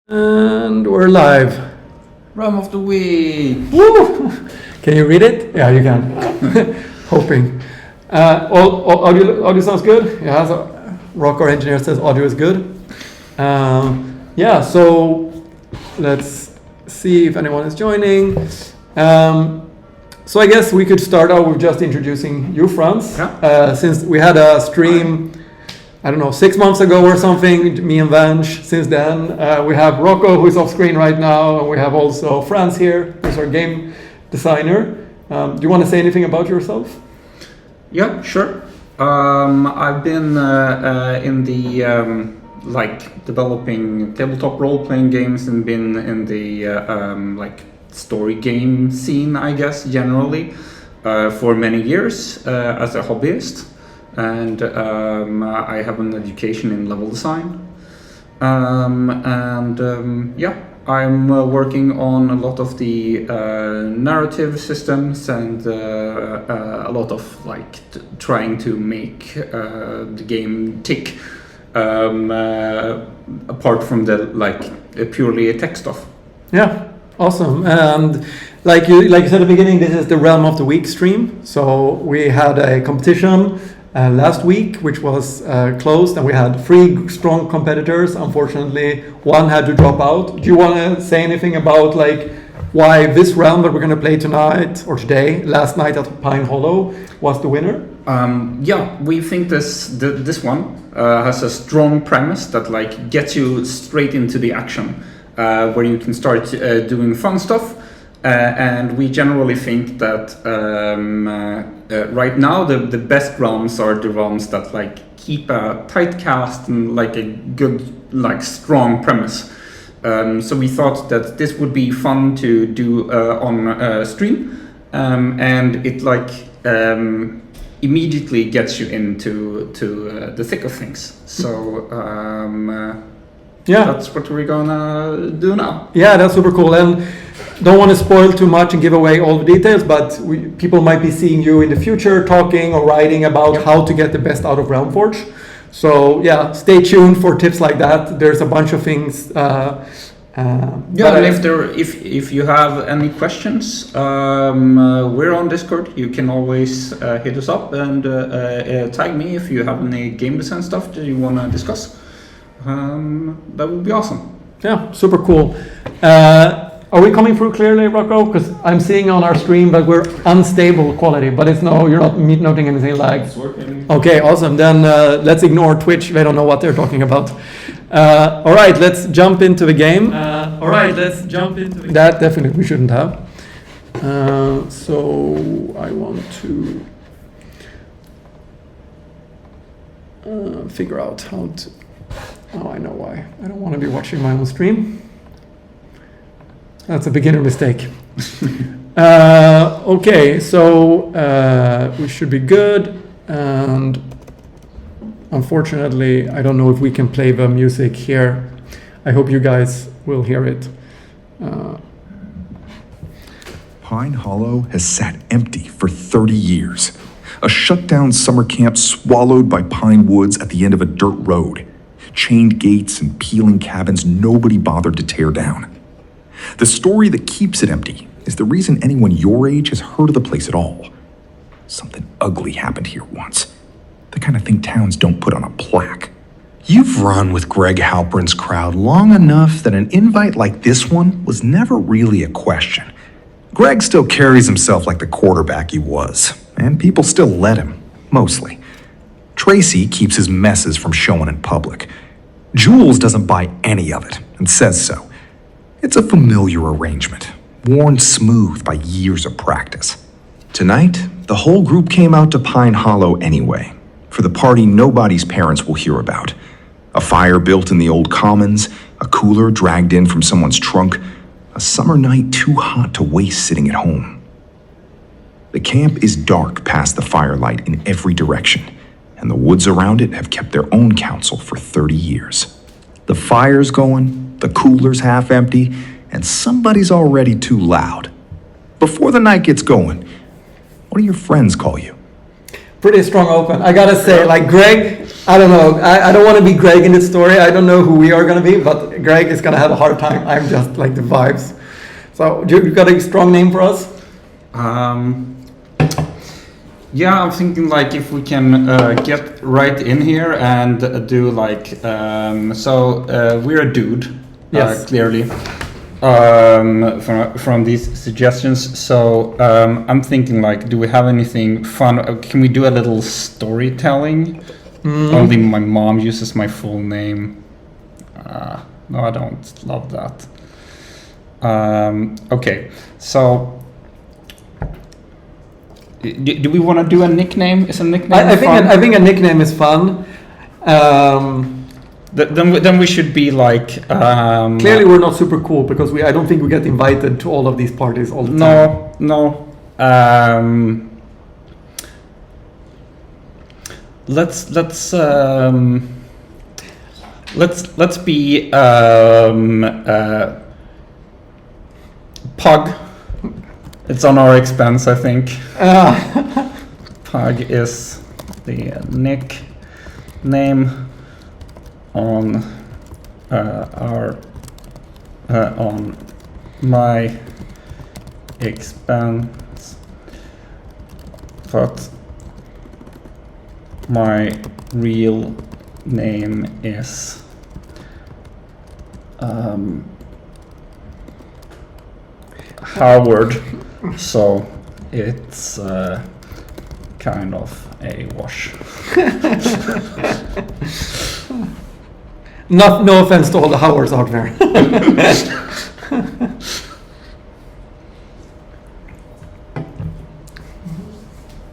And we're live. Realm of the Week. Woo! Can you read it? Yeah, you can. Hoping. All audio sounds good? Yeah, so Rock, our engineer, says audio is good. Yeah, so let's see if anyone is joining. So I guess we could start out with just introducing you, Franz. Yeah. Since we had a stream, I don't know, 6 months ago or something, me and Vange. Since then, we have Rocco, who's off screen right now, and we have also Franz here, who's our game designer. Do you want to say anything about yourself? Yeah, sure. I've been in the developing tabletop role-playing games and been in the story game scene, I guess, generally, for many years as a hobbyist. And I have an education in level design. I'm working on a lot of the narrative systems and a lot of trying to make the game tick apart from the purely tech stuff. Yeah, awesome. And like you said at the beginning, this is the Realm of the Week stream. So we had a competition last week, which was closed, and we had 3 strong competitors. Unfortunately, one had to drop out. Do you want to say anything about why this realm that we're going to play tonight or today, last night at Pine Hollow, was the winner? We think this one has a strong premise that gets you straight into the action, where you can start doing fun stuff. And we generally think that right now the best realms are the realms that keep a tight cast and a good strong premise. So we thought that this would be fun to do on stream, and it immediately gets you into the thick of things. So that's what we're gonna do now. Yeah, that's super cool. And don't want to spoil too much and give away all the details, but people might be seeing you in the future talking or writing about how to get the best out of Realmforge. So yeah, stay tuned for tips like that. There's a bunch of things. And if you have any questions, we're on Discord. You can always hit us up and tag me if you have any game design stuff that you want to discuss. That would be awesome. Yeah, super cool. Are we coming through clearly, Rocco? Because I'm seeing on our stream that we're unstable quality, but you're not noting anything like. It's working. Okay, awesome. Then let's ignore Twitch. They don't know what they're talking about. All right, let's jump into the game. That definitely we shouldn't have. So I want to figure out how to. Oh, I know why. I don't want to be watching my own stream. That's a beginner mistake. Okay, so we should be good. And unfortunately, I don't know if we can play the music here. I hope you guys will hear it. Pine Hollow has sat empty for 30 years. A shut-down summer camp swallowed by pine woods at the end of a dirt road. Chained gates and peeling cabins nobody bothered to tear down. The story that keeps it empty is the reason anyone your age has heard of the place at all. Something ugly happened here once. The kind of thing towns don't put on a plaque. You've run with Greg Halperin's crowd long enough that an invite like this one was never really a question. Greg still carries himself like the quarterback he was, and people still let him, mostly. Tracy keeps his messes from showing in public. Jules doesn't buy any of it, and says so. It's a familiar arrangement, worn smooth by years of practice. Tonight, the whole group came out to Pine Hollow anyway, for the party nobody's parents will hear about. A fire built in the old commons, a cooler dragged in from someone's trunk, a summer night too hot to waste sitting at home. The camp is dark past the firelight in every direction, and the woods around it have kept their own counsel for 30 years. The fire's going, the cooler's half empty, and somebody's already too loud. Before the night gets going, what do your friends call you? pretty strong open. I gotta say, like Greg, I don't know. I don't want to be Greg in this story. I don't know who we are gonna be, but Greg is gonna have a hard time. I'm just like the vibes. So you got a strong name for us? Yeah, I'm thinking like if we can get right in here and do like we're a dude, Yes. clearly, from these suggestions. So I'm thinking like, do we have anything fun? Can we do a little storytelling? Only my mom uses my full name. No, I don't love that. Okay, so. Do we want to do a nickname? Is a nickname fun? I think a nickname is fun. Then we should be like. Clearly, we're not super cool because I don't think we get invited to all of these parties all the time. No. Let's be Pug. It's on our expense, I think. Pug is the nickname on on my expense, but my real name is Howard. So it's kind of a wash. No offense to all the Howards out there.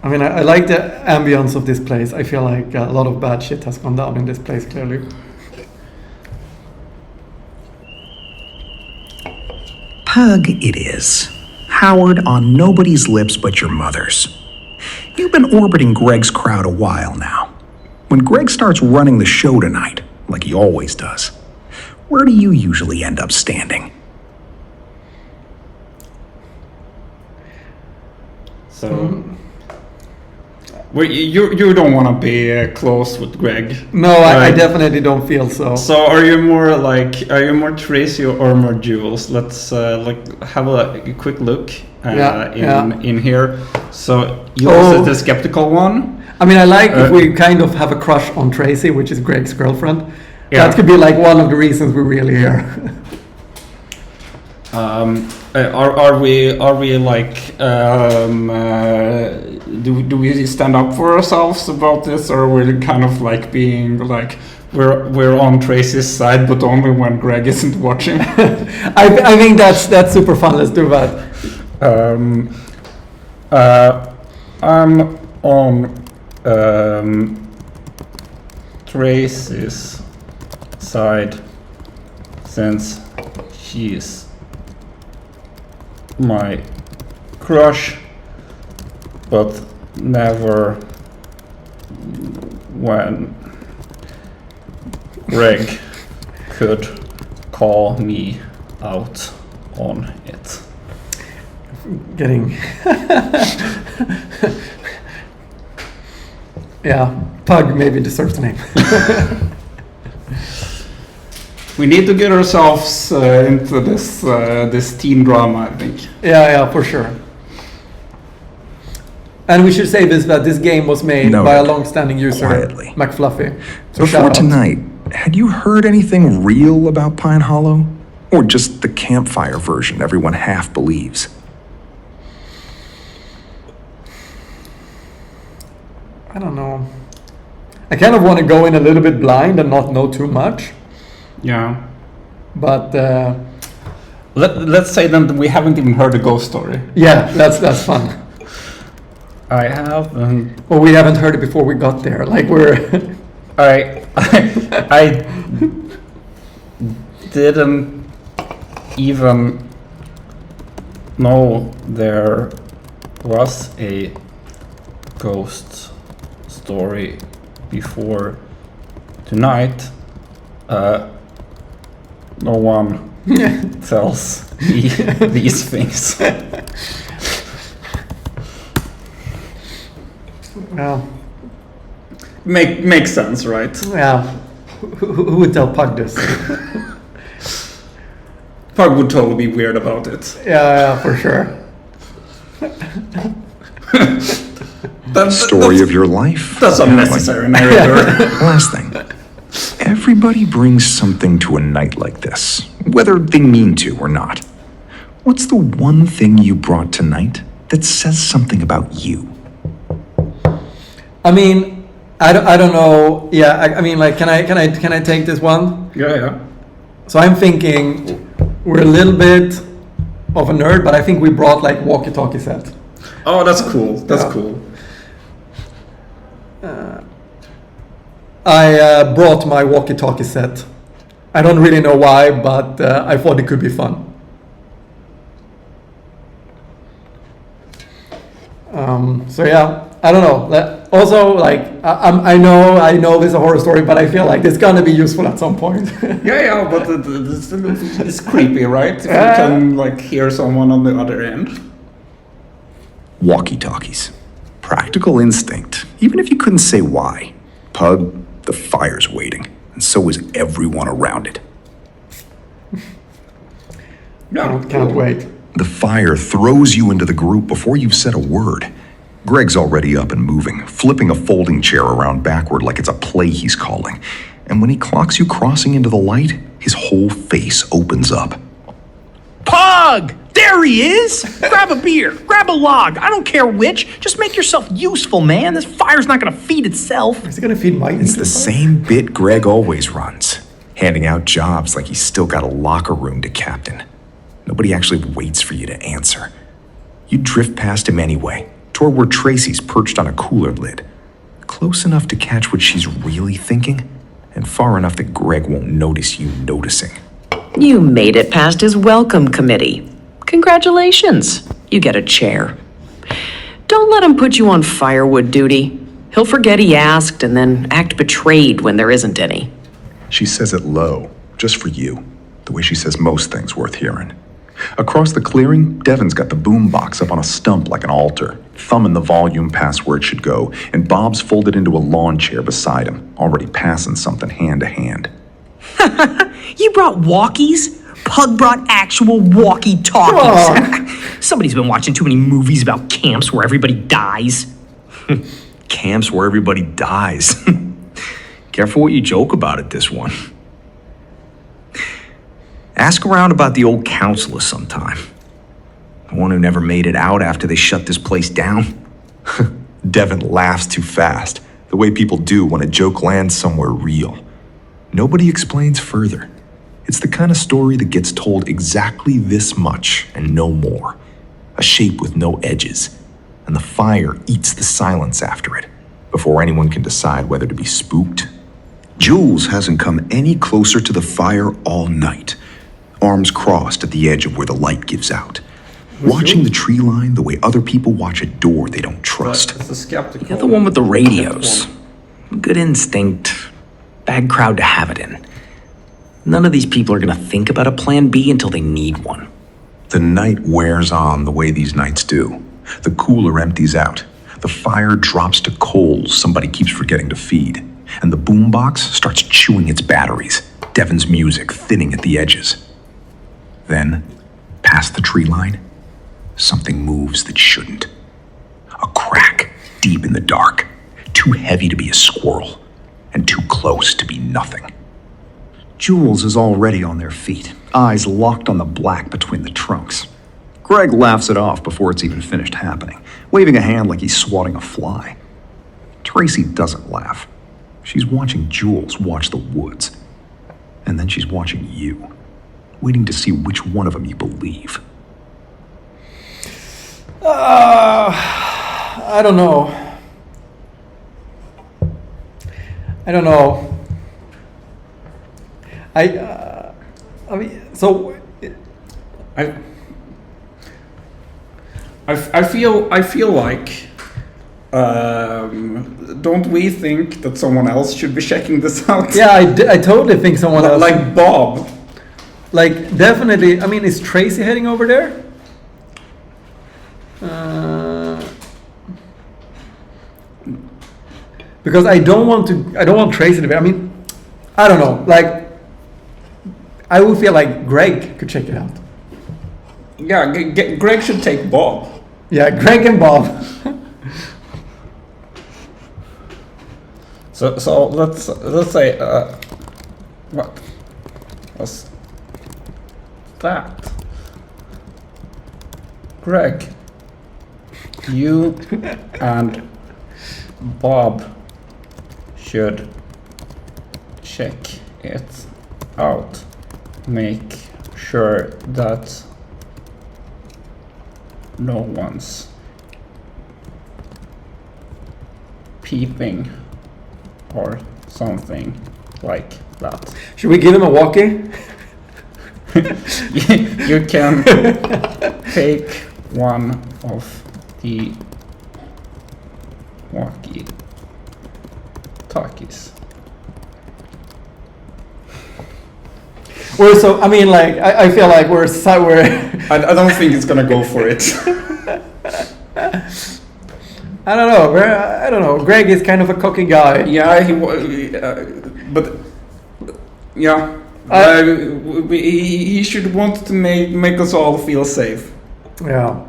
I mean, I like the ambience of this place. I feel like a lot of bad shit has gone down in this place, clearly. Pug it is. Howard on nobody's lips but your mother's. You've been orbiting Greg's crowd a while now. When Greg starts running the show tonight, like he always does, where do you usually end up standing? So, you don't want to be close with Greg. No, right? I definitely don't feel so. So are you more Tracy or more Jules? Let's have a quick look in here. So Jules is the skeptical one. I mean, I like if we kind of have a crush on Tracy, which is Greg's girlfriend. Yeah. That could be like one of the reasons we're really here. Are we like do we stand up for ourselves about this, or we're kind of like being like we're on Tracy's side, but only when Greg isn't watching? I think that's super fun. Let's do that. I'm on Tracy's side since she's my crush, but never when Greg could call me out on it. Getting yeah, Pug maybe deserves the name. We need to get ourselves into this teen drama, I think. Yeah, for sure. And we should say that this game was made by a long-standing user, quietly. McFluffy. So Before shout out. tonight, had you heard anything real about Pine Hollow? Or just the campfire version everyone half believes? I don't know. I kind of want to go in a little bit blind and not know too much. Yeah. But let's say then that we haven't even heard the ghost story. yeah, that's fun. I have. Well, we haven't heard it before we got there. Like we're I didn't even know there was a ghost story before tonight. No one tells me these things. well, Makes sense, right? Yeah. Who would tell Pug this? Pug would totally be weird about it. Yeah, for sure. Story of your life. That's unnecessary narrator. Last thing. Everybody brings something to a night like this, whether they mean to or not. What's the one thing you brought tonight that says something about you? I mean, I don't know. Yeah, I mean, like, can I take this one? Yeah. So I'm thinking we're a little bit of a nerd, but I think we brought like walkie-talkie set. Oh, that's cool. That's cool. I brought my walkie-talkie set. I don't really know why, but I thought it could be fun. So yeah, I don't know. Also, like I know this is a horror story, but I feel like it's gonna be useful at some point. Yeah, but it's creepy, right? If you can like hear someone on the other end. Walkie-talkies. Practical instinct, even if you couldn't say why. Pug, the fire's waiting, and so is everyone around it. Yeah, Can't wait. The fire throws you into the group before you've said a word. Greg's already up and moving, flipping a folding chair around backward like it's a play he's calling. And when he clocks you crossing into the light, his whole face opens up. Pug! There he is! Grab a beer, grab a log, I don't care which. Just make yourself useful, man. This fire's not gonna feed itself. Is it gonna feed Mike? It's the same bit Greg always runs, handing out jobs like he's still got a locker room to captain. Nobody actually waits for you to answer. You drift past him anyway, toward where Tracy's perched on a cooler lid. Close enough to catch what she's really thinking, and far enough that Greg won't notice you noticing. You made it past his welcome committee. Congratulations. You get a chair. Don't let him put you on firewood duty. He'll forget he asked and then act betrayed when there isn't any. She says it low, just for you, the way she says most things worth hearing. Across the clearing, Devin's got the boombox up on a stump like an altar, thumbing the volume past where it should go, and Bob's folded into a lawn chair beside him, already passing something hand to hand. You brought walkies? Pug brought actual walkie-talkies. Somebody's been watching too many movies about camps where everybody dies. Camps where everybody dies. Careful what you joke about at this one. Ask around about the old counselor sometime. The one who never made it out after they shut this place down. Devin laughs too fast, the way people do when a joke lands somewhere real. Nobody explains further. It's the kind of story that gets told exactly this much and no more. A shape with no edges, and the fire eats the silence after it, before anyone can decide whether to be spooked. Jules hasn't come any closer to the fire all night, arms crossed at the edge of where the light gives out, watching the tree line the way other people watch a door they don't trust. It's a skeptical. You're the one with the radios. Good instinct, bad crowd to have it in. None of these people are gonna think about a plan B until they need one. The night wears on the way these nights do. The cooler empties out. The fire drops to coals somebody keeps forgetting to feed. And the boombox starts chewing its batteries, Devin's music thinning at the edges. Then, past the tree line, something moves that shouldn't. A crack deep in the dark, too heavy to be a squirrel, and too close to be nothing. Jules is already on their feet, eyes locked on the black between the trunks. Greg laughs it off before it's even finished happening, waving a hand like he's swatting a fly. Tracy doesn't laugh. She's watching Jules watch the woods. And then she's watching you, waiting to see which one of them you believe. I don't know. I mean, so I feel like don't we think that someone else should be checking this out? yeah, I totally think someone else. Like Bob. Like, definitely. I mean, is Tracy heading over there? because I don't want Tracy to be. I mean, I don't know. Like, I would feel like Greg could check it out. Yeah, Greg should take Bob. Yeah, Greg and Bob. So let's say what was that? Greg, you and Bob should check it out. Make sure that no one's peeping or something like that. Should we give him a walkie? You can take one of the walkie-talkies. We're so. I mean, like, I feel like we're. I don't think it's gonna go for it. I don't know. I don't know. Greg is kind of a cocky guy. Yeah, but yeah, he should want to make us all feel safe. Yeah.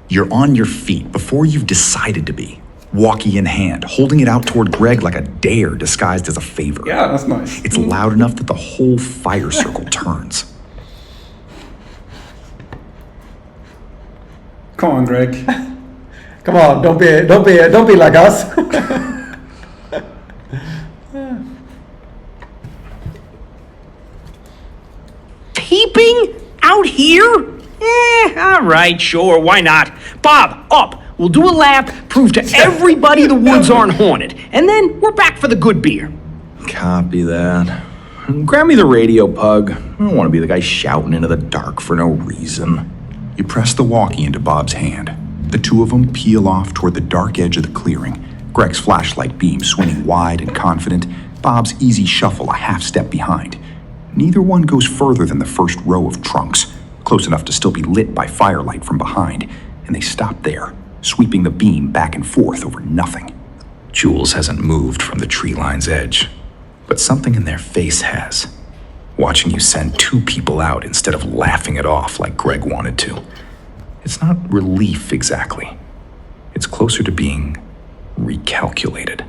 You're on your feet before you've decided to be, walkie in hand, holding it out toward Greg like a dare disguised as a favor. Yeah, that's nice. It's loud enough that the whole fire circle turns. Come on, Greg. Come on, don't be like us. Peeping? Out here? All right, sure, why not? Bob, up. We'll do a lap, prove to everybody the woods aren't haunted, and then we're back for the good beer. Copy that. Grab me the radio, Pug. I don't want to be the guy shouting into the dark for no reason. You press the walkie into Bob's hand. The two of them peel off toward the dark edge of the clearing, Greg's flashlight beam swinging wide and confident, Bob's easy shuffle a half step behind. Neither one goes further than the first row of trunks, close enough to still be lit by firelight from behind, and they stop there, sweeping the beam back and forth over nothing. Jules hasn't moved from the tree line's edge, but something in their face has. Watching you send two people out instead of laughing it off like Greg wanted to. It's not relief exactly. It's closer to being recalculated.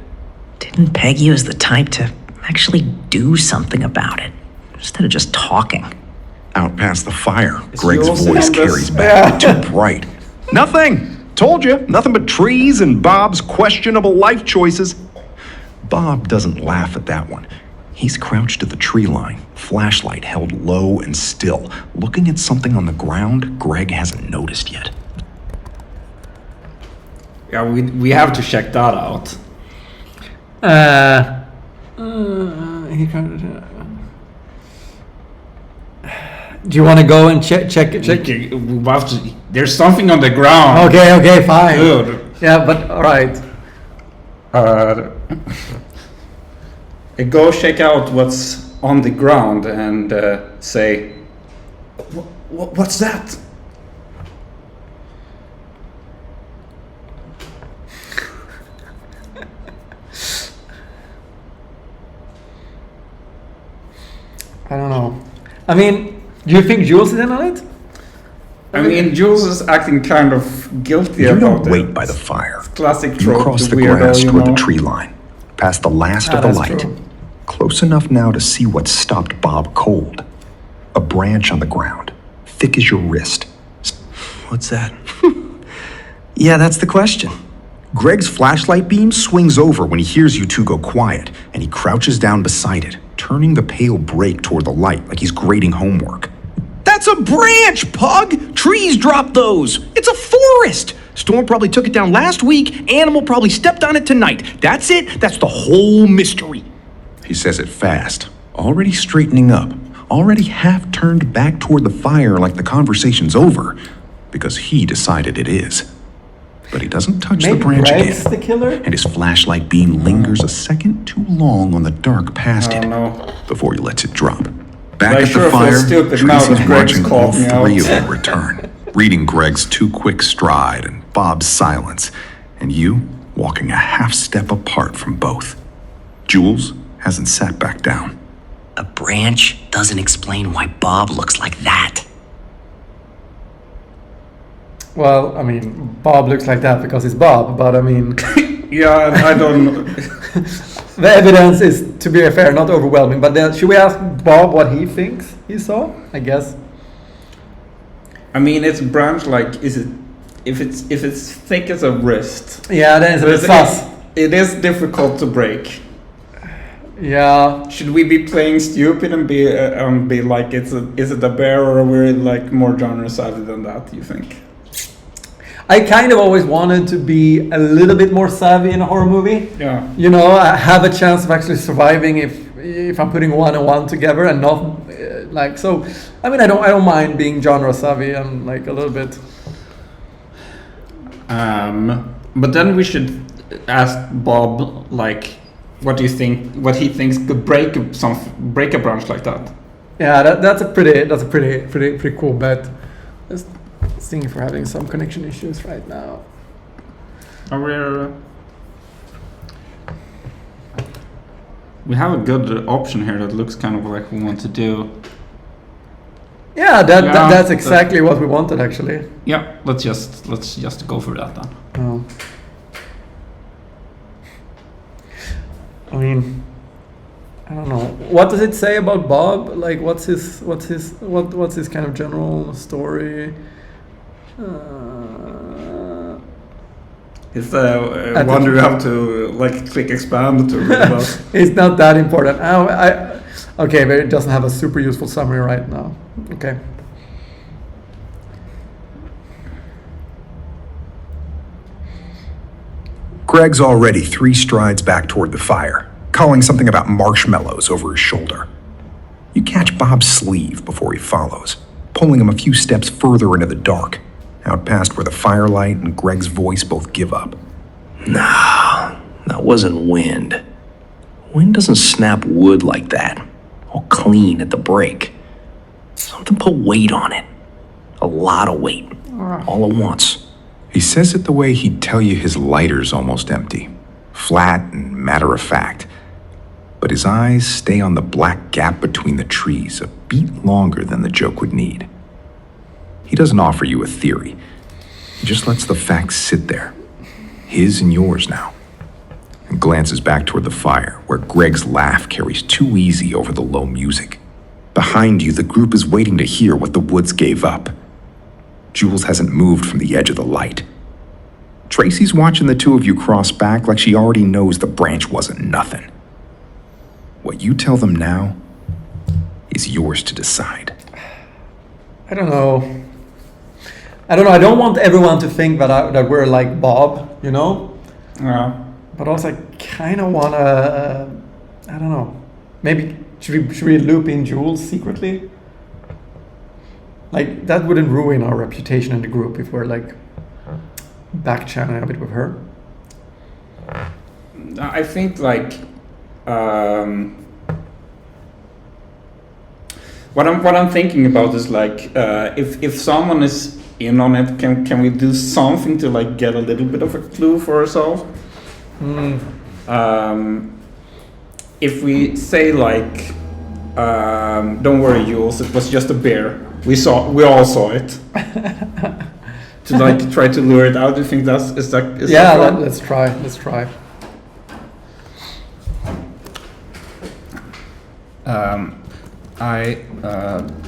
Didn't peg you as the type to actually do something about it, instead of just talking. Out past the fire, Is Greg's yours voice on this? carries back, too bright. Nothing! Told you, nothing but trees and Bob's questionable life choices. Bob doesn't laugh at that one. He's crouched at the tree line, flashlight held low and still, looking at something on the ground Greg hasn't noticed yet. Yeah, we have to check that out. He kind of. Do you want to go and check? We have to, there's something on the ground. Okay, fine. Good. Yeah, but all right. Go check out what's on the ground and say, what's that? I don't know. I mean, do you think Jules is in on it? I mean, Jules is acting kind of guilty You about don't it. wait by the fire. Classic You trope. cross the weirdo, grass you toward know? the tree line, past the last of the that's light. true. Close enough now to see what stopped Bob cold. A branch on the ground, thick as your wrist. What's that? Yeah, that's the question. Greg's flashlight beam swings over when he hears you two go quiet, and he crouches down beside it, turning the pale break toward the light like he's grading homework. That's a branch, Pug! Trees drop those! It's a forest! Storm probably took it down last week, Animal probably stepped on it tonight. That's it, that's the whole mystery. He says it fast, already straightening up, already half turned back toward the fire like the conversation's over, because he decided it is. But he doesn't touch Maybe the branch Greg's again, the killer? and his flashlight beam lingers a second too long on the dark past I it don't know. before he lets it drop. Back I at sure the feel fire, stupid now that Tracy's Greg's watching called all me three out. of them return, reading Greg's too quick stride and Bob's silence, and you walking a half step apart from both. Jules hasn't sat back down. A branch doesn't explain why Bob looks like that. Well, I mean, Bob looks like that because he's Bob, but I mean, Yeah, I don't. the evidence is, to be fair, not overwhelming. But then, should we ask Bob what he thinks he saw? I guess. I mean, it's branch. Like, is it? If it's thick as a wrist, Yeah, then it's a bit sus. it is difficult to break. Yeah, Should we be playing stupid and be like, is it a bear, or are we like more genre savvy than that? You think? I kind of always wanted to be a little bit more savvy in a horror movie. Yeah. You know, I have a chance of actually surviving if I'm putting one and one together and not like so. I mean, I don't mind being genre savvy and like a little bit. But then we should ask Bob, like, what do you think? What he thinks could break a branch like that? Yeah, that's a pretty cool bet. Let's see if we're having some connection issues right now. We have a good option here that looks kind of like we want to do. Yeah, Yeah, that's exactly what we wanted actually. Yeah, let's just go for that then. Oh. I mean, I don't know. What does it say about Bob? Like, what's his kind of general story? It's the one you have to like click expand to read about. It's not that important. Okay, but it doesn't have a super useful summary right now. Okay. Greg's already 3 strides back toward the fire, calling something about marshmallows over his shoulder. You catch Bob's sleeve before he follows, pulling him a few steps further into the dark, out past where the firelight and Greg's voice both give up. No, that wasn't wind. Wind doesn't snap wood like that, all clean at the break. Something put weight on it. A lot of weight, all at once. He says it the way he'd tell you his lighter's almost empty, flat and matter-of-fact. But his eyes stay on the black gap between the trees a beat longer than the joke would need. He doesn't offer you a theory. He just lets the facts sit there, his and yours now, and glances back toward the fire, where Greg's laugh carries too easy over the low music. Behind you, the group is waiting to hear what the woods gave up. Jules hasn't moved from the edge of the light. Tracy's watching the two of you cross back like she already knows the branch wasn't nothing. What you tell them now is yours to decide. I don't know. I don't want everyone to think that we're like Bob, you know? Yeah. But also, I kind of want to, I don't know. Maybe, should we loop in Jules secretly? Like, that wouldn't ruin our reputation in the group if we're like back-channeling a bit with her. I think like what I'm thinking about is like if someone is in on it, can we do something to like get a little bit of a clue for ourselves? If we say like don't worry, Jules, it was just a bear. We all saw it. To like try to lure it out. Do you think is that fun? Let's try. I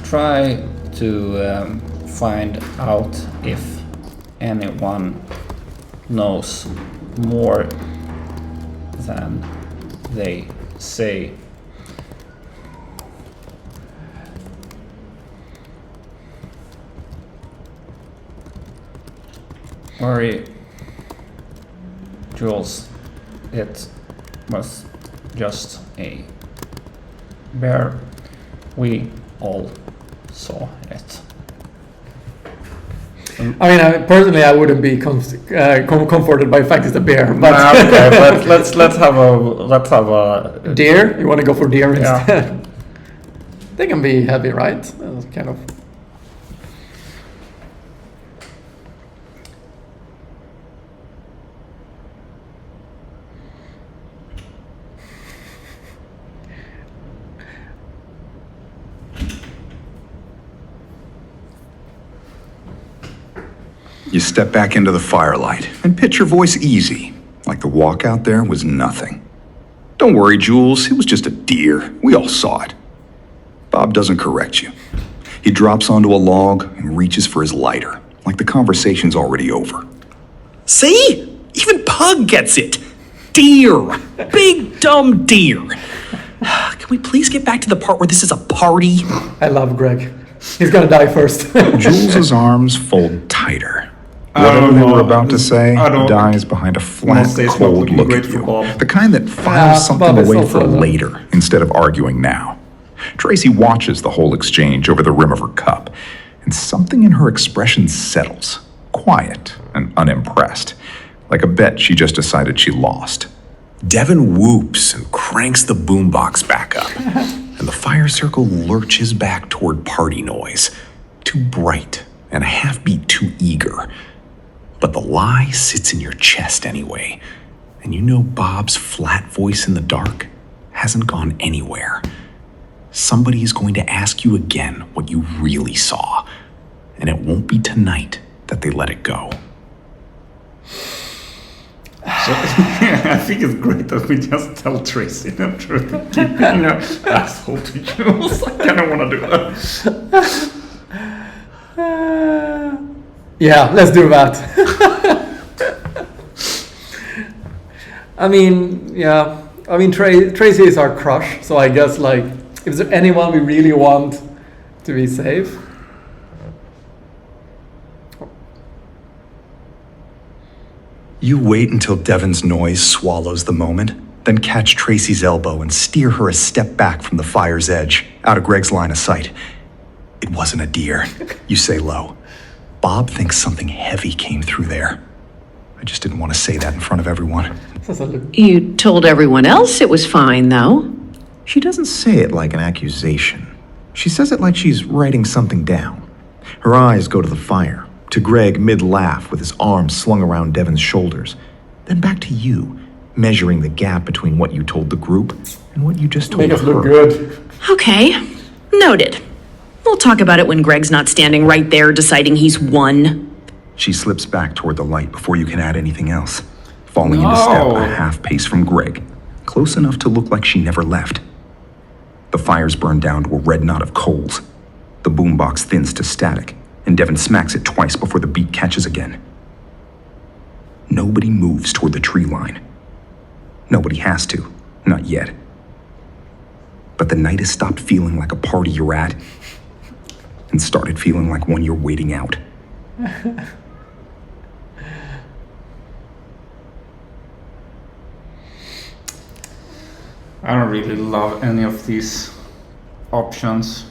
try to find out if anyone knows more than they say. Worry, Jules, it was just a bear. We all saw it. I mean, personally, I wouldn't be comforted by the fact it's a bear. But Okay, but let's have a deer. You want to go for deer Yeah. instead? They can be heavy, right? Kind of. You step back into the firelight and pitch your voice easy, like the walk out there was nothing. Don't worry, Jules, it was just a deer. We all saw it. Bob doesn't correct you. He drops onto a log and reaches for his lighter, like the conversation's already over. See? Even Pug gets it. Deer. Big, dumb deer. Can we please get back to the part where this is a party? I love Greg. He's gonna die first. Jules's arms fold tighter. Whatever they were about to say dies behind a flat, Must say it's not cold looking look great at for you. Bob. The kind that files something Bob is away also for the- later instead of arguing now. Tracy watches the whole exchange over the rim of her cup, and something in her expression settles, quiet and unimpressed, like a bet she just decided she lost. Devin whoops and cranks the boombox back up, and the fire circle lurches back toward party noise, too bright and a half beat too eager. But the lie sits in your chest anyway, and you know Bob's flat voice in the dark hasn't gone anywhere. Somebody is going to ask you again what you really saw, and it won't be tonight that they let it go. I think it's great that we just tell Tracy the truth. Keep being an asshole to Jules. I kind of want to do that. Yeah, let's do that. I mean, yeah. I mean, Tracy is our crush, so I guess, like, if there's anyone we really want to be safe. You wait until Devin's noise swallows the moment, then catch Tracy's elbow and steer her a step back from the fire's edge, out of Greg's line of sight. It wasn't a deer, you say low. Bob thinks something heavy came through there. I just didn't want to say that in front of everyone. You told everyone else it was fine, though. She doesn't say it like an accusation. She says it like she's writing something down. Her eyes go to the fire, to Greg mid-laugh with his arms slung around Devin's shoulders, then back to you, measuring the gap between what you told the group and what you just told Make us her. look good. Okay, noted. We'll talk about it when Greg's not standing right there deciding he's won. She slips back toward the light before you can add anything else, falling into step No. a half pace from Greg, close enough to look like she never left. The fires burn down to a red knot of coals. The boombox thins to static, and Devin smacks it twice before the beat catches again. Nobody moves toward the tree line. Nobody has to, not yet. But the night has stopped feeling like a party you're at and started feeling like one you're waiting out. I don't really love any of these options.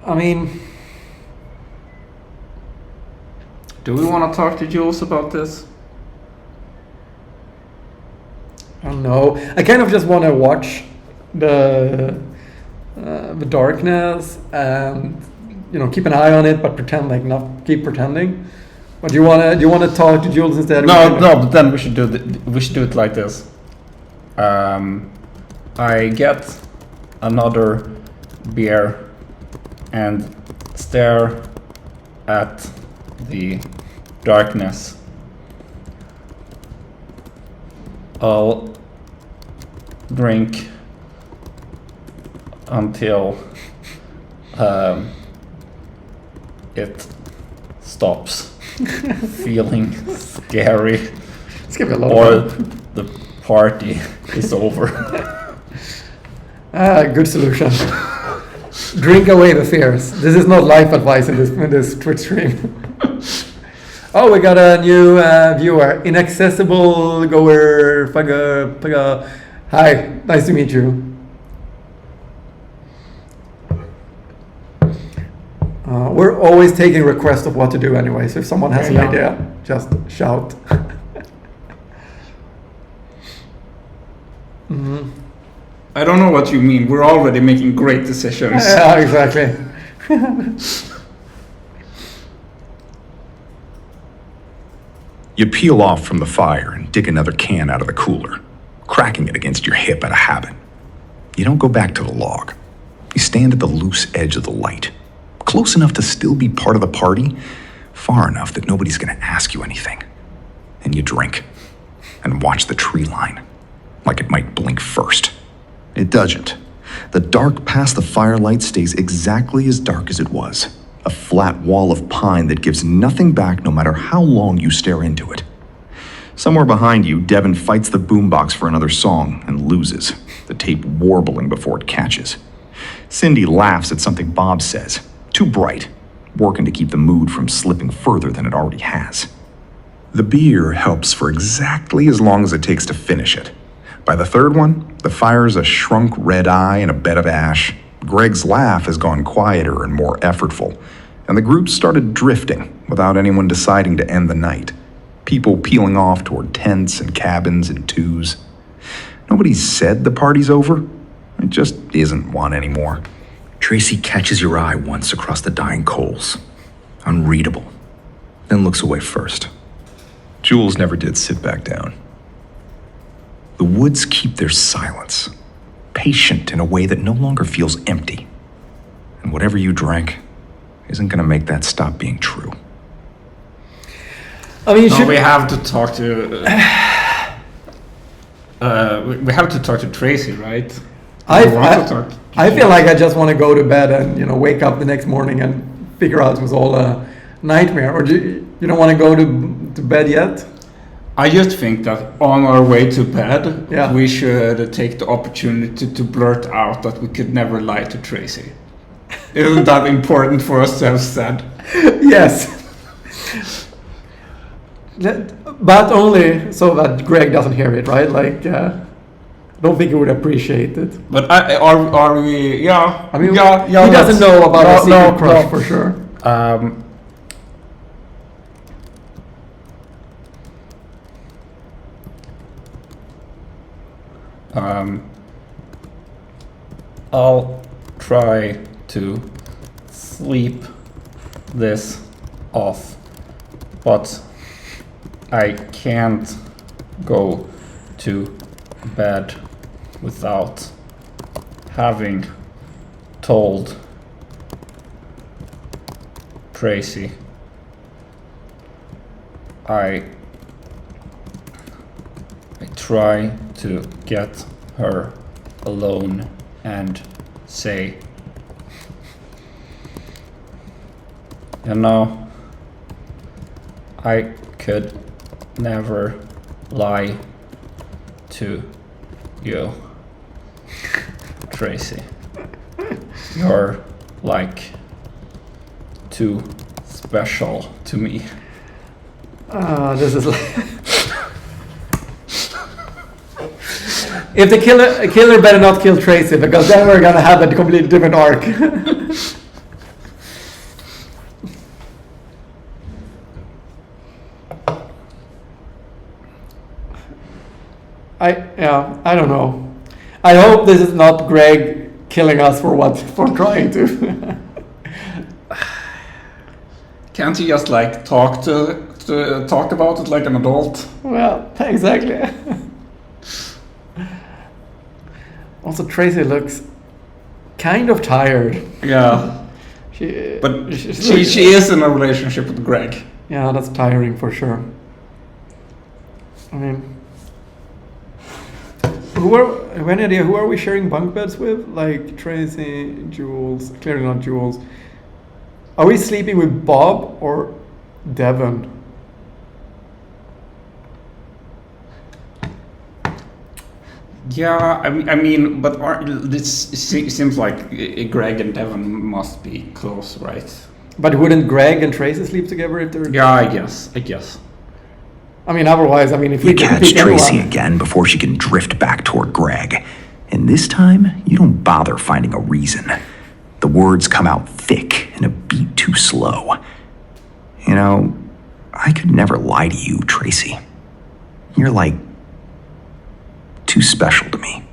I mean, Do we want to talk to Jules about this? I don't know. I kind of just want to watch the darkness and, you know, keep an eye on it, but pretend like not keep pretending. But do you want to talk to Jules instead? No, but then we should do it like this. I get another beer and stare at the darkness. I'll drink until it stops feeling scary It's gonna be a lot or of fun. the party is over. Good solution. Drink away the fears. This is not life advice in this Twitch stream. Oh, we got a new viewer, Inaccessible Goer Paga. Hi, nice to meet you. We're always taking requests of what to do anyway, so if someone has an idea, just shout. I don't know what you mean. We're already making great decisions. Yeah, exactly. You peel off from the fire and dig another can out of the cooler, cracking it against your hip out of habit. You don't go back to the log. You stand at the loose edge of the light, close enough to still be part of the party, far enough that nobody's going to ask you anything. And you drink and watch the tree line, like it might blink first. It doesn't. The dark past the firelight stays exactly as dark as it was, a flat wall of pine that gives nothing back no matter how long you stare into it. Somewhere behind you, Devin fights the boombox for another song and loses, the tape warbling before it catches. Cindy laughs at something Bob says, too bright, working to keep the mood from slipping further than it already has. The beer helps for exactly as long as it takes to finish it. By the third one, the fire's a shrunk red eye and a bed of ash. Greg's laugh has gone quieter and more effortful, and the group started drifting without anyone deciding to end the night. People peeling off toward tents and cabins in twos. Nobody's said the party's over. It just isn't one anymore. Tracy catches your eye once across the dying coals. Unreadable. Then looks away first. Jules never did sit back down. The woods keep their silence, patient in a way that no longer feels empty. And whatever you drank isn't going to make that stop being true. I mean, No, we have to talk to. We have to talk to Tracy, right? I feel like I just want to go to bed and wake up the next morning and figure out it was all a nightmare. Or you don't want to go to bed yet? I just think that on our way to bed, Yeah. we should take the opportunity to blurt out that we could never lie to Tracy. Isn't that important for us to have said? Yes. But only so that Greg doesn't hear it, right? Like, I don't think he would appreciate it. But are we? Yeah. I mean, yeah. he doesn't know about our secret crush no. for sure. I'll try to sleep this off, but I can't go to bed without having told Tracy. I try to get her alone and say, I could never lie to you, Tracy. You're like too special to me. This is like if the killer better not kill Tracy, because then we're gonna have a completely different arc. I don't know. I hope this is not Greg killing us for trying to. Can't you just like talk about it like an adult? Well, exactly. Also, Tracy looks kind of tired. Yeah. She is in a relationship with Greg. Yeah, that's tiring for sure. I mean, who are we sharing bunk beds with? Like Tracy, Jules, clearly not Jules. Are we sleeping with Bob or Devon? Yeah, I mean, but this seems like Greg and Devon must be close, right? But wouldn't Greg and Tracy sleep together if they're? Yeah, I guess. I mean, otherwise, if we You could catch pick Tracy anyone. again before she can drift back toward Greg. And this time, you don't bother finding a reason. The words come out thick and a beat too slow. I could never lie to you, Tracy. You're like too special to me.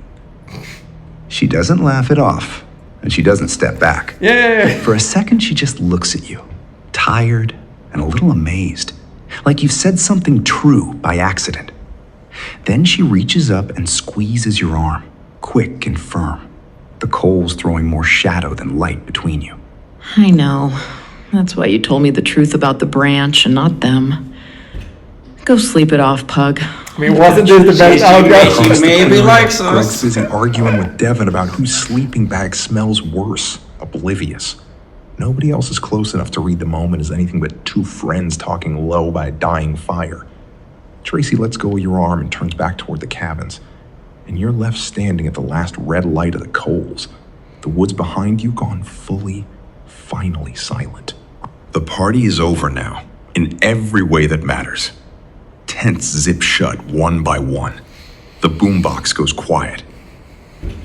She doesn't laugh it off, and she doesn't step back. Yeah. For a second, she just looks at you, tired and a little amazed, like you've said something true by accident. Then she reaches up and squeezes your arm, quick and firm. coals throwing more shadow than light between you. I know. That's why you told me the truth about the branch and not them. Go sleep it off, Pug. I mean, wasn't this the best outcome? She maybe likes Greg's us. busy arguing with Devin about whose sleeping bag smells worse, oblivious. Nobody else is close enough to read the moment as anything but two friends talking low by a dying fire. Tracy lets go of your arm and turns back toward the cabins, and you're left standing at the last red light of the coals, the woods behind you gone fully, finally silent. The party is over now, in every way that matters. Tents zip shut one by one. The boombox goes quiet.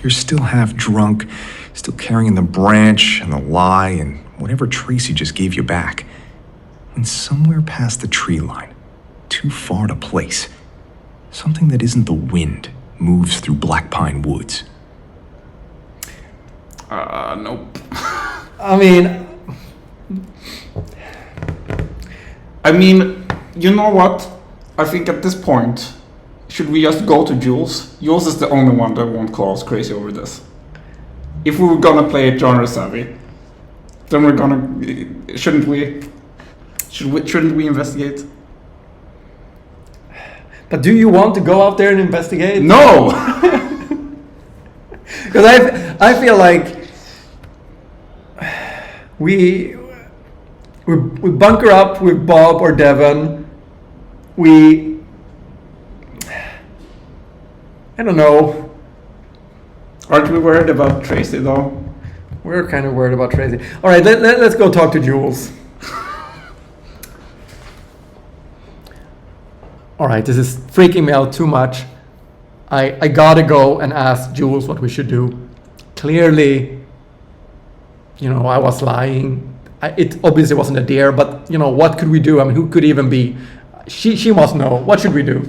You're still half drunk, still carrying the branch and the lie and whatever Tracy just gave you back. And somewhere past the tree line, too far to place, something that isn't the wind moves through Black Pine Woods. Nope. I mean, You know what? I think at this point, should we just go to Jules? Jules is the only one that won't call us crazy over this. If we were gonna play it genre savvy, then we're gonna. Shouldn't we? Shouldn't we investigate? but do you want to go out there and investigate? No. Because I feel like we bunker up with Bob or Devon. I don't know. Aren't we worried about Tracy though? We're kind of worried about Tracy. All right, let's go talk to Jules. All right, this is freaking me out too much. I gotta go and ask Jules what we should do. Clearly, I was lying. It obviously wasn't a deer, but what could we do? I mean, who could even be? She must know. What should we do?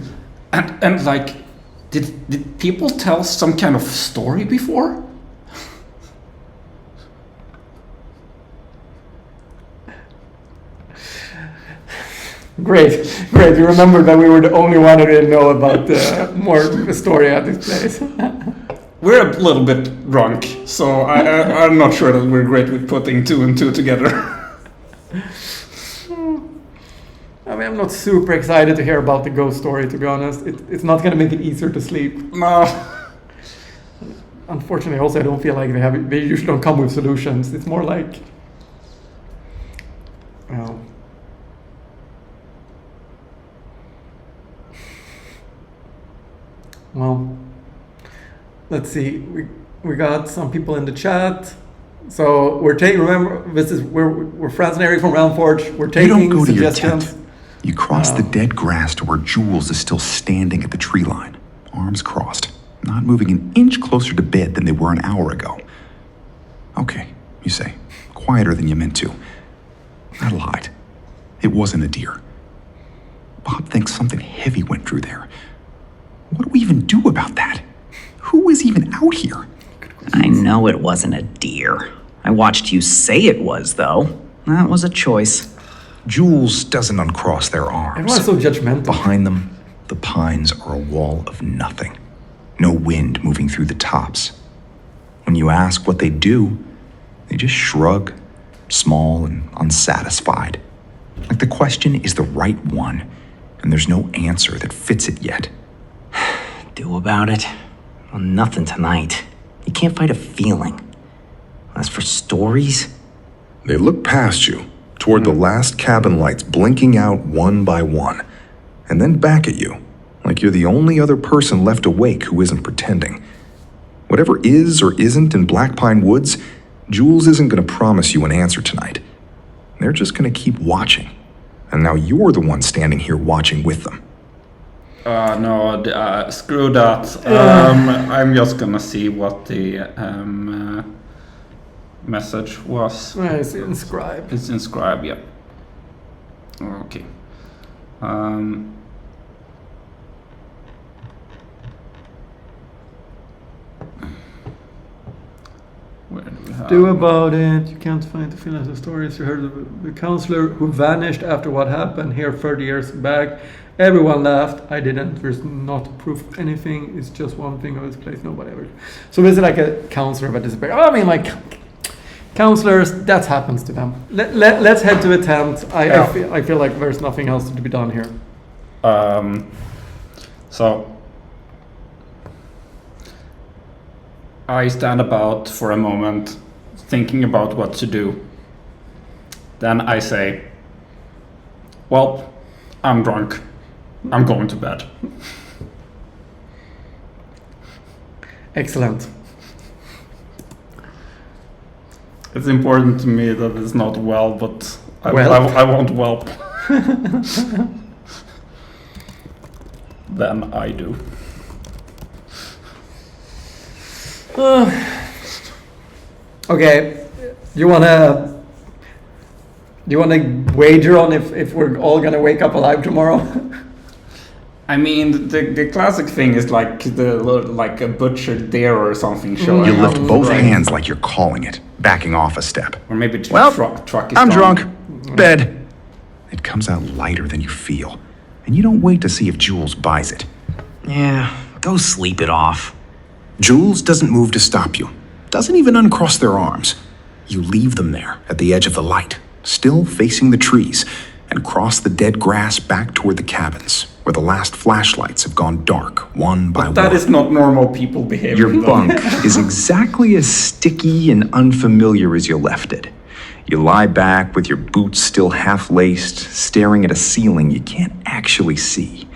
And like, did people tell some kind of story before? Great. You remember that we were the only one who didn't know about more story at this place. We're a little bit drunk, so I'm not sure that we're great with putting two and two together. I mean, I'm not super excited to hear about the ghost story, to be honest. It's not going to make it easier to sleep. No. Unfortunately, also, I don't feel like they usually don't come with solutions. It's more like, well, let's see. We got some people in the chat. So remember, we're Franz and Eric from Realmforge. We're taking You don't go to your suggestions. tent. You cross the dead grass to where Jules is still standing at the tree line, arms crossed, not moving an inch closer to bed than they were an hour ago. Okay, you say, quieter than you meant to. I lied. It wasn't a deer. Bob thinks something heavy went through there. What do we even do about that? Who is even out here? I know it wasn't a deer. I watched you say it was, though. That was a choice. Jules doesn't uncross their arms. Everyone's so judgmental. Behind them, the pines are a wall of nothing. No wind moving through the tops. When you ask what they do, they just shrug, small and unsatisfied. Like the question is the right one, and there's no answer that fits it yet. Do about it? Well, nothing tonight. You can't fight a feeling. As for stories, They look past you, toward the last cabin lights blinking out one by one, and then back at you, like you're the only other person left awake who isn't pretending. Whatever is or isn't in Black Pine Woods, Jules isn't going to promise you an answer tonight. They're just going to keep watching. And now you're the one standing here watching with them. No, screw that. I'm just gonna see what the message was. It's inscribed. It's inscribed, yeah. Okay. Where do we have? Do about it. You can't find the feelings of stories. You heard of the counselor who vanished after what happened here 30 years back. Everyone laughed. I didn't. There's not proof of anything. It's just one thing of this place. Nobody ever. So is it like a counselor that disappeared? I mean, like counselors. That happens to them. Let's head to a tent. I feel like there's nothing else to be done here. So I stand about for a moment, thinking about what to do. Then I say, well, I'm drunk. I'm going to bed. Excellent. It's important to me that it's not well, but I won't whelp. Then I do. Okay. Do you wanna wager on if we're all gonna wake up alive tomorrow? I mean, the classic thing is like like a butchered deer or something showing You up. lift both hands like you're calling it, backing off a step. Or maybe the Well, truck is I'm gone. drunk. Bed. It comes out lighter than you feel, and you don't wait to see if Jules buys it. Yeah, go sleep it off. Jules doesn't move to stop you, doesn't even uncross their arms. You leave them there at the edge of the light, still facing the trees, and cross the dead grass back toward the cabins, where the last flashlights have gone dark one by one. That is not normal people behavior. Your though. bunk is exactly as sticky and unfamiliar as you left it. You lie back with your boots still half-laced, staring at a ceiling you can't actually see.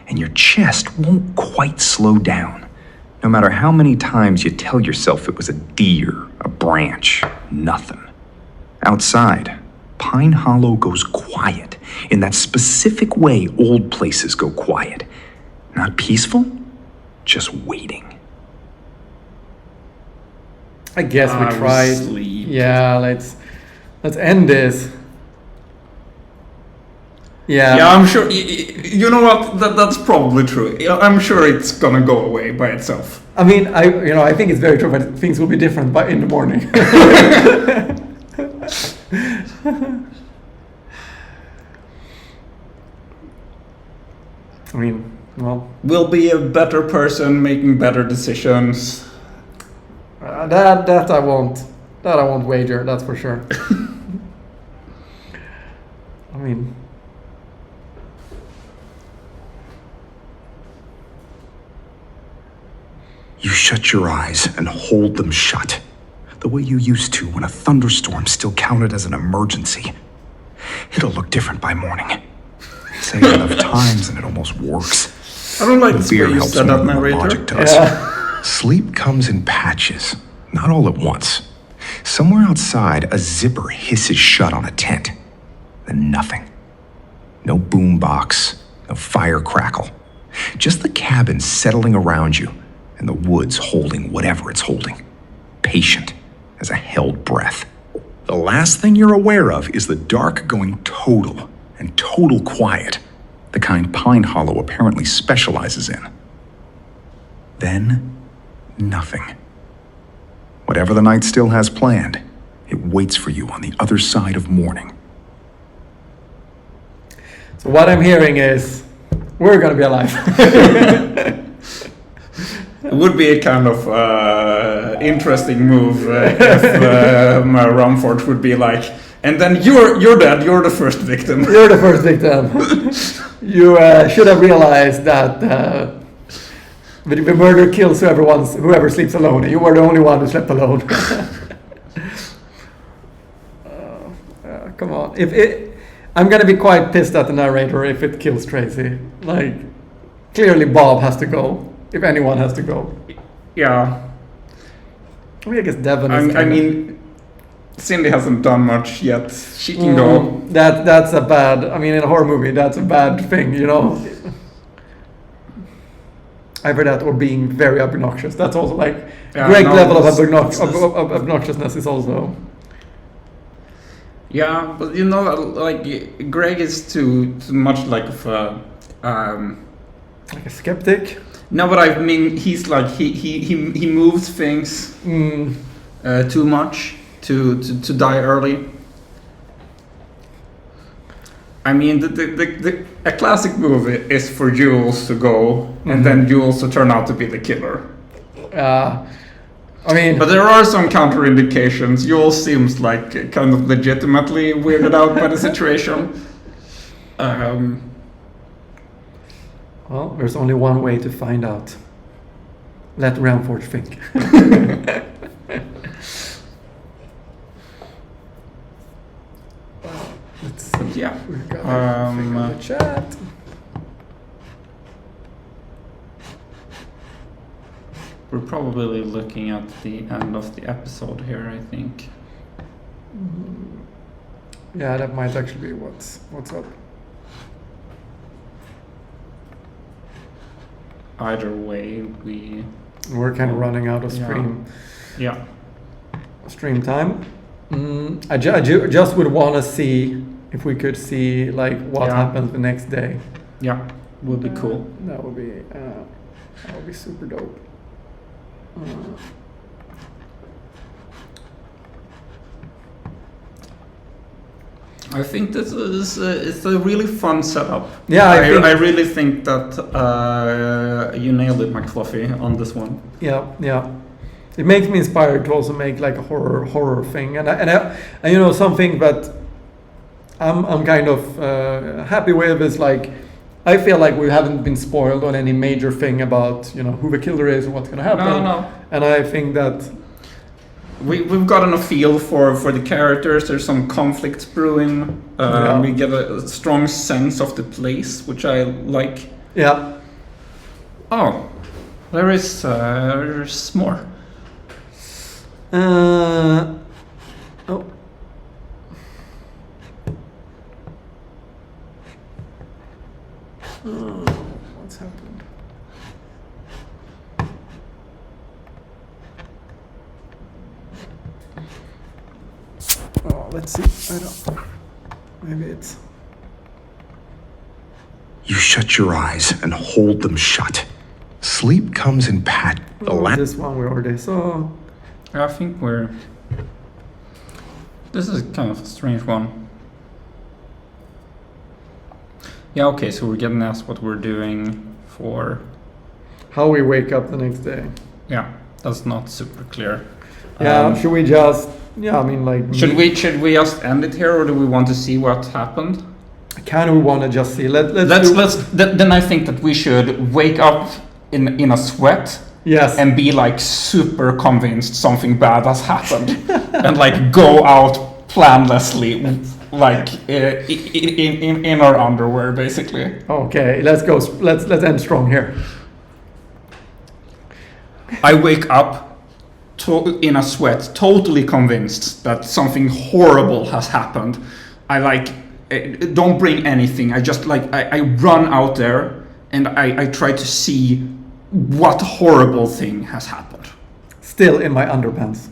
And your chest won't quite slow down, no matter how many times you tell yourself it was a deer, a branch, nothing. Outside, Pine Hollow goes quiet in that specific way old places go quiet. Not peaceful, just waiting. I guess we tried. Sleep. Yeah, let's end this. Yeah. Yeah, I'm sure. You know what? That's probably true. I'm sure it's gonna go away by itself. I mean, I think it's very true, but things will be different in the morning. I mean, well, We'll be a better person, making better decisions. that I won't wager. That's for sure. I mean, You shut your eyes and hold them shut, the way you used to when a thunderstorm still counted as an emergency. It'll look different by morning. Say it enough times and it almost works. I don't like The this way beer you helps set more up, than the narrator. logic does. Sleep comes in patches, not all at once. Somewhere outside, a zipper hisses shut on a tent. Then nothing. No boom box, no fire crackle. Just the cabin settling around you, and the woods holding whatever it's holding. Patient as a held breath. The last thing you're aware of is the dark going total, and total quiet, the kind Pine Hollow apparently specializes in. Then, nothing. Whatever the night still has planned, it waits for you on the other side of morning. so what I'm hearing is we're gonna be alive. It would be a kind of interesting move if my Realmforge would be like, and then you're dead. You're the first victim. You're the first victim. You should have realized that the murder kills whoever sleeps alone. You were the only one who slept alone. Come on. I'm gonna be quite pissed at the narrator if it kills Tracy. Like, clearly Bob has to go. If anyone has to go. Yeah. I mean, I guess Devon is I mean, Cindy hasn't done much yet. She can go. That's a bad. I mean, in a horror movie, that's a bad thing. I've heard that, or being very obnoxious. That's also like great level of obnoxiousness is also. Yeah, but like Greg is too much like of a. Like a skeptic. No, but I mean, he's like he moves things too much to die early. I mean, a classic movie is for Jules to go and then Jules to turn out to be the killer. I mean, But there are some counter indications. Jules seems like kind of legitimately weirded out by the situation. well, there's only one way to find out. Let Realmforge think. Let's see. Yeah. We've got everything on the chat. We're probably looking at the end of the episode here, I think. Yeah, that might actually be what's up. Either way, We're kind of running out of Yeah. stream time. I just would want to see if we could see like what Yeah. happens the next day. Yeah. Would be cool. That would be super dope. I think this is it's a really fun setup. Yeah, I really think that you nailed it, McFluffy, on this one. Yeah. It makes me inspired to also make like a horror thing, and you know, something that I'm kind of happy with is like I feel like we haven't been spoiled on any major thing about, you know, who the killer is and what's gonna happen. No. And I think that We've gotten a feel for the characters. There's some conflicts brewing. Yeah. We get a strong sense of the place, which I like. yeah. Oh, there's more. Oh. What's happened? Oh, let's see. I don't. Maybe it's. You shut your eyes and hold them shut. Sleep comes in pat. This one we already saw. I think this is kind of a strange one. Yeah, okay, so we're getting asked what we're doing for... How we wake up the next day. Yeah, that's not super clear. Yeah, should we just? Yeah, I mean, like. Should we just end it here, or do we want to see what happened? Kind of want to just see. Then I think that we should wake up in a sweat. Yes. And be like super convinced something bad has happened, and like go out planlessly, like in our underwear, basically. Okay, let's go. Let's end strong here. I wake up in a sweat, totally convinced that something horrible has happened. I like don't bring anything. I just like I run out there and I try to see what horrible thing has happened. Still in my underpants.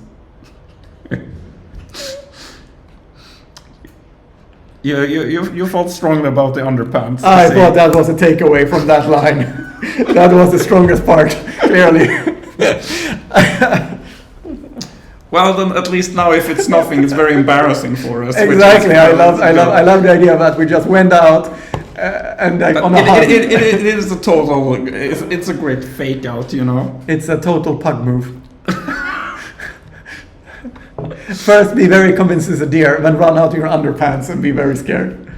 You felt strongly about the underpants. I thought that was a takeaway from that line. That was the strongest part, clearly. Well, then at least now, if it's nothing, it's very embarrassing for us. Exactly. I love the idea that we just went out and like on a hug. It is a total. It's a great fake out, you know. It's a total pug move. First, be very convinced it's a deer, then run out in your underpants and be very scared.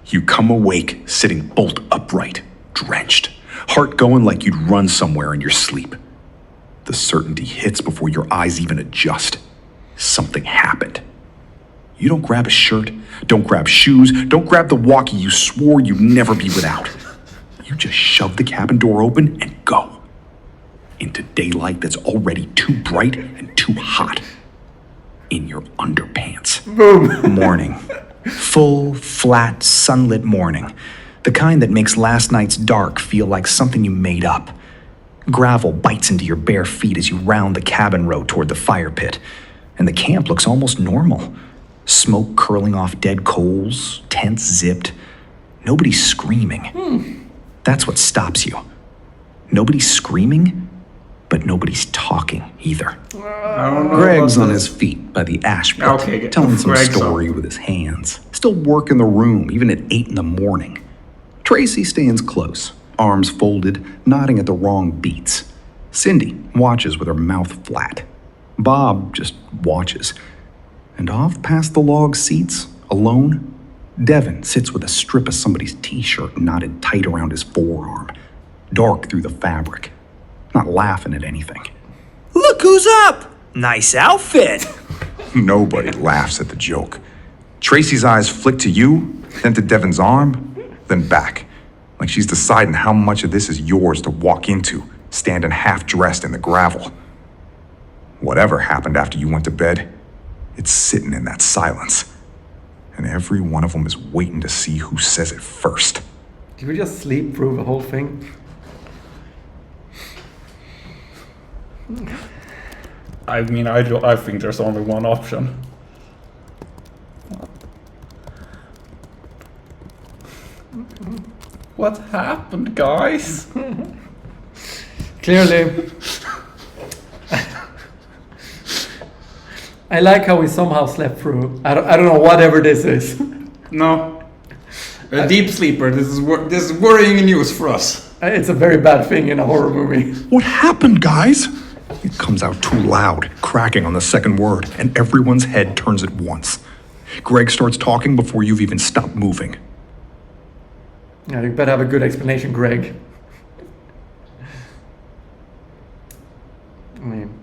You come awake, sitting bolt upright, drenched, heart going like you'd run somewhere in your sleep. The certainty hits before your eyes even adjust. Something happened. You don't grab a shirt, don't grab shoes, don't grab the walkie you swore you'd never be without. You just shove the cabin door open and go. Into daylight that's already too bright and too hot. In your underpants. Boom. Morning. Full, flat, sunlit morning. The kind that makes last night's dark feel like something you made up. Gravel bites into your bare feet as you round the cabin road toward the fire pit. And the camp looks almost normal. Smoke curling off dead coals, tents zipped. Nobody's screaming. That's what stops you. Nobody's screaming But nobody's talking either. I don't know Greg's about on this. his feet by the ash pit, Okay, telling some Greg's story on. with his hands. Still working the room, even at 8 in the morning. Tracy stands close, arms folded, nodding at the wrong beats. Cindy watches with her mouth flat. Bob just watches. And off past the log seats, alone, Devin sits with a strip of somebody's t-shirt knotted tight around his forearm, dark through the fabric, not laughing at anything. Look who's up! Nice outfit! Nobody laughs at the joke. Tracy's eyes flick to you, then to Devin's arm, then back, like she's deciding how much of this is yours to walk into, standing half-dressed in the gravel. Whatever happened after you went to bed, it's sitting in that silence. And every one of them is waiting to see who says it first. Did we just sleep through the whole thing? I mean, I think there's only one option. What happened, guys? Clearly. I like how we somehow slept through. I don't know whatever this is. No. A deep sleeper. This is worrying news for us. It's a very bad thing in a horror movie. What happened, guys? It comes out too loud, cracking on the second word, and everyone's head turns at once. Greg starts talking before you've even stopped moving. Yeah, you better have a good explanation, Greg. I mean,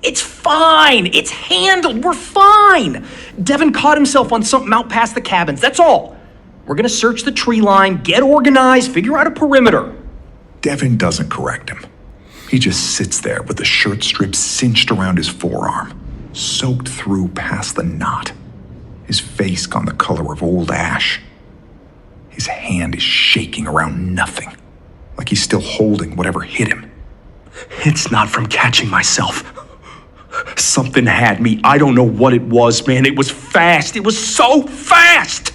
It's fine! It's handled! We're fine! Devin caught himself on something out past the cabins, that's all. We're gonna search the tree line, get organized, figure out a perimeter. Devin doesn't correct him. He just sits there with the shirt strip cinched around his forearm, soaked through past the knot. His face gone the color of old ash. His hand is shaking around nothing, like he's still holding whatever hit him. It's not from catching myself. Something had me. I don't know what it was, man. It was fast. It was so fast!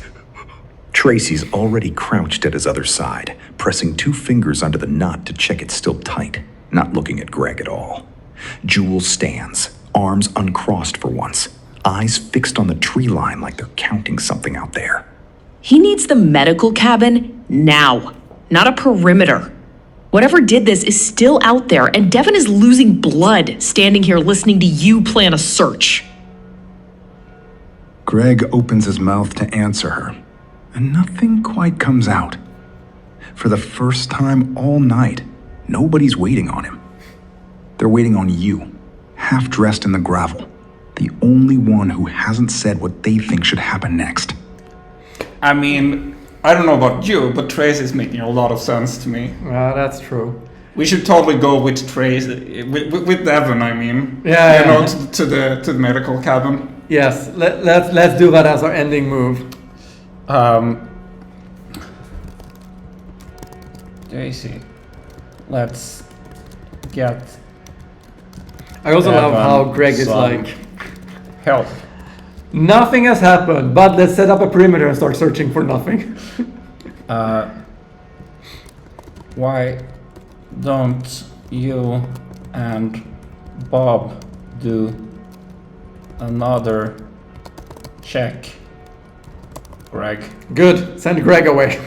Tracy's already crouched at his other side, pressing 2 fingers under the knot to check it's still tight, not looking at Greg at all. Jewel stands, arms uncrossed for once, eyes fixed on the tree line like they're counting something out there. He needs the medical cabin now, not a perimeter. Whatever did this is still out there, and Devin is losing blood standing here listening to you plan a search. Greg opens his mouth to answer her, and nothing quite comes out. For the first time all night, nobody's waiting on him. They're waiting on you, half dressed in the gravel, the only one who hasn't said what they think should happen next. I mean, I don't know about you, but Trace is making a lot of sense to me. that's true. We should totally go with Trace, with Devin. I mean, Yeah, you know, yeah. to the medical cabin. Yes, let's do that as our ending move. Daisy, let's get I also love Devin how Greg is some like, help. nothing has happened, but let's set up a perimeter and start searching for nothing. Why don't you and Bob do another check, Greg? Good, send Greg away.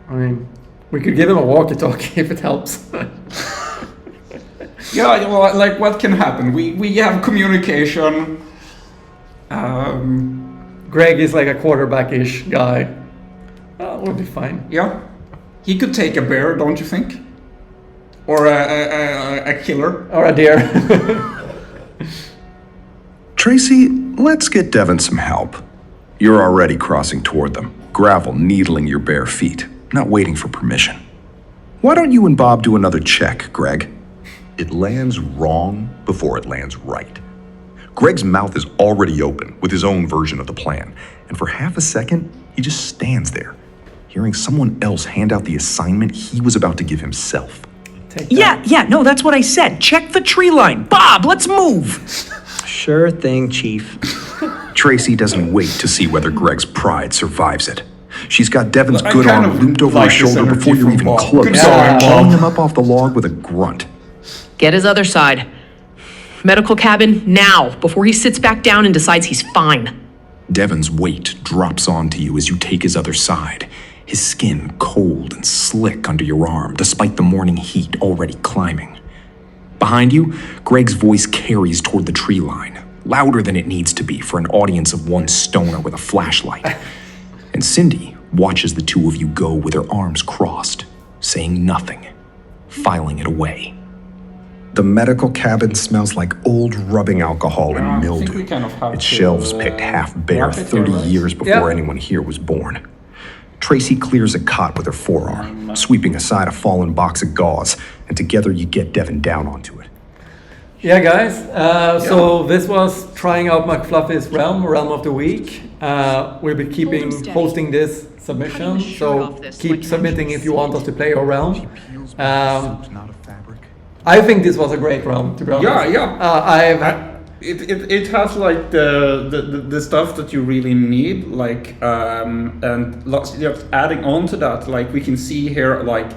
I mean, we could give him a walkie-talkie if it helps. Yeah, well, like what can happen? We have communication. Greg is like a quarterback-ish guy. We'll be fine. Yeah, he could take a bear, don't you think? Or a killer. Or a deer. Tracy, let's get Devin some help. You're already crossing toward them, gravel needling your bare feet, not waiting for permission. Why don't you and Bob do another check, Greg? It lands wrong before it lands right. Greg's mouth is already open with his own version of the plan, and for half a second, he just stands there, hearing someone else hand out the assignment he was about to give himself. Take that. Yeah, no, that's what I said. Check the tree line. Bob, let's move! Sure thing, Chief. Tracy doesn't wait to see whether Greg's pride survives it. She's got Devin's I good kind arm of looped over like his this shoulder energy before you're from even Bob. close, Good going, pulling Bob. him up off the log with a grunt. Get his other side. Medical cabin now, before he sits back down and decides he's fine. Devin's weight drops onto you as you take his other side, his skin cold and slick under your arm, despite the morning heat already climbing. Behind you, Greg's voice carries toward the tree line, louder than it needs to be for an audience of one stoner with a flashlight. And Cindy watches the two of you go with her arms crossed, saying nothing, filing it away. The medical cabin smells like old rubbing alcohol Yeah, I and think mildew. we kind of have Its to, shelves picked half bare wrap it 30 here, right? years before Yeah. anyone here was born. Tracy clears a cot with her forearm, sweeping aside a fallen box of gauze, and together you get Devin down onto it. Yeah, guys. So this was trying out McFluffy's Realm of the Week. We'll be keeping posting this submission. So keep submitting if you want us to play your realm. I think this was a great realm, to be honest. Yeah. It has like the stuff that you really need, like and lots, just adding on to that, like we can see here, like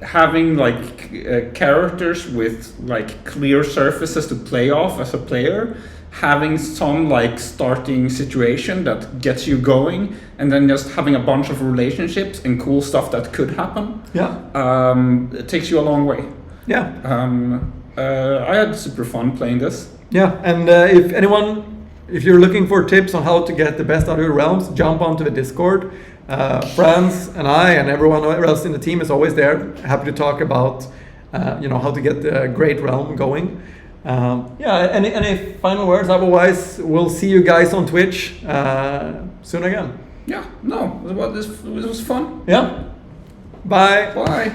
having like characters with like clear surfaces to play off as a player, having some like starting situation that gets you going, and then just having a bunch of relationships and cool stuff that could happen. Yeah. It takes you a long way. Yeah. I had super fun playing this. Yeah. And if you're looking for tips on how to get the best out of your realms, jump onto the Discord. Franz and I and everyone else in the team is always there, happy to talk about how to get the great realm going. Any final words? Otherwise, we'll see you guys on Twitch soon again. Yeah, no, it was fun. Yeah. Bye. Bye.